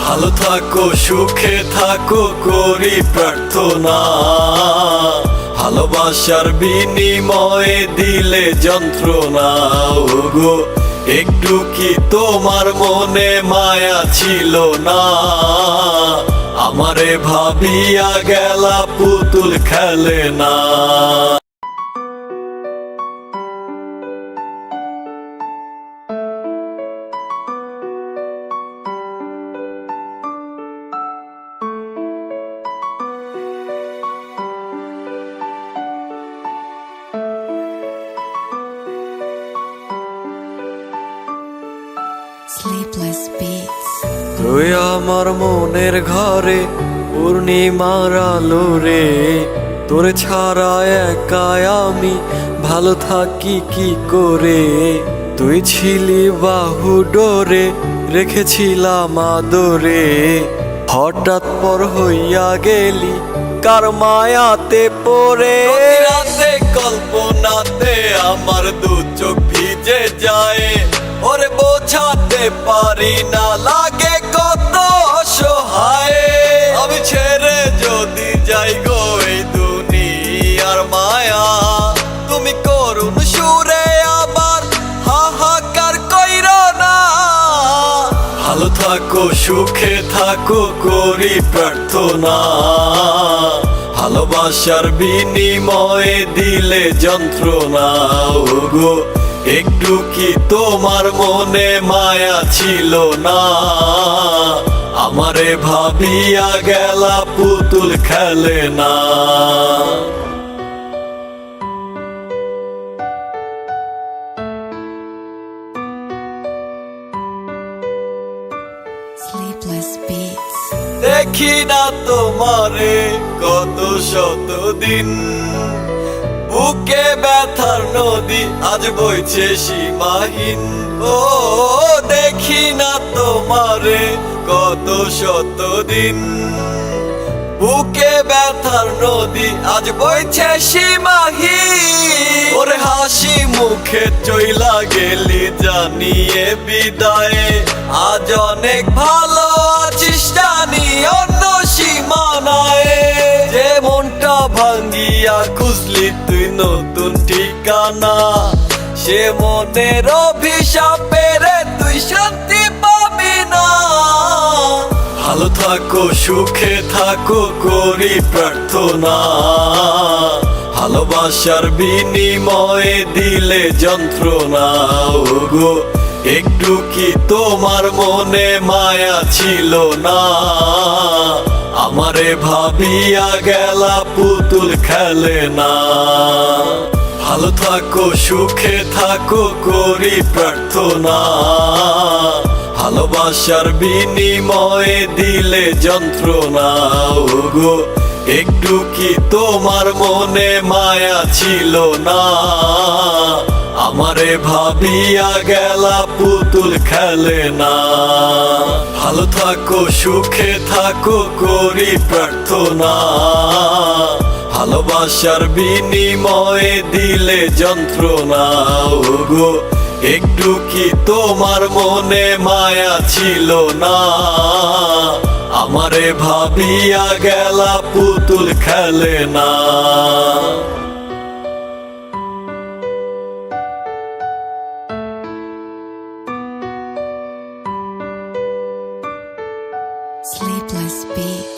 ভালো থাকো সুখে থাকো করি প্রার্থনা, ভালোবাসার বিনিময়ে দিলে যন্ত্রণা। ওগো একটু কি তোমার মনে মায়া ছিল না? আমারে ভাবিয়া গেলা পুতুল খেলে না। Sleepless Beats. তুই আমার মনের ঘরে পূর্ণিমার আলো রে, তোর ছাড়া একা আমি ভালো থাকি কি করে? তুই ছিলি বাহু ডোরে রেখেছিলাম আদরে, হঠাৎ পর হইয়া গেলি কার মায়াতে পড়ে। রাতে কল্পনাতে আমার দু চোখ ভিজে যায়, ওরে বোঝাতে পারি না লাগে কত অসহায়। আমি ছেড়ে যদি যাই গো এই দুনিয়ার মায়া, তুমি করুণ সুরে আবার হাহাকার কইরো না। ভালো থাকো সুখে থাকো করি প্রার্থনা, ভালোবাসার বিনিময়ে দিলে যন্ত্রণা। ওগো একটু কি তোমার মনে মায়া ছিল না? আমারে ভাবিয়া গেলা পুতুল খেলে না। Sleepless Beats. দেখি না তোমারে কত শতদিন, বুকে ব্যথার নদী আজ বইছে সীমাহীন। ও দেখি না তোমারে কত শতদিন, বুকে ব্যথার নদী আজ বইছে সীমাহীন। ওরে হাসি মুখে চইলা গেলি জানিয়ে বিদায়, আজ অনেক ভালো আছিস জানি অন্য সীমানায়। যে মনটা ভাঙ্গিয়া খুঁজলি তুই নতুন ঠিকানা, সে মনের অভিশাপের তুই শান্তি পাবি না। ভালো থাকো সুখে থাকো করি প্রার্থনা, ভালোবাসার বিনিময়ে দিলে যন্ত্রণা। ওগো একটু কি তোমার মনে মায়া ছিল না? আমারে ভাবিয়া গেলা পুতুল খেলে না। ভালো থাকো সুখে থাকো করি প্রার্থনা, ভালোবাসার বিনিময়ে দিলে যন্ত্রণা। ওগো একটু কি তোমার মনে মায়া ছিল না? আমারে ভাবিয়া গেলা পুতুল খেলে না। ভালো থাকো সুখে থাকো করি প্রার্থনা, ভালোবাসার বিনিময়ে দিলে যন্ত্রণা। ওগো একটু কি তোমার মনে মায়া ছিল না? আমারে ভাবিয়া গেলা পুতুল খেলে না। Sleepless Beats.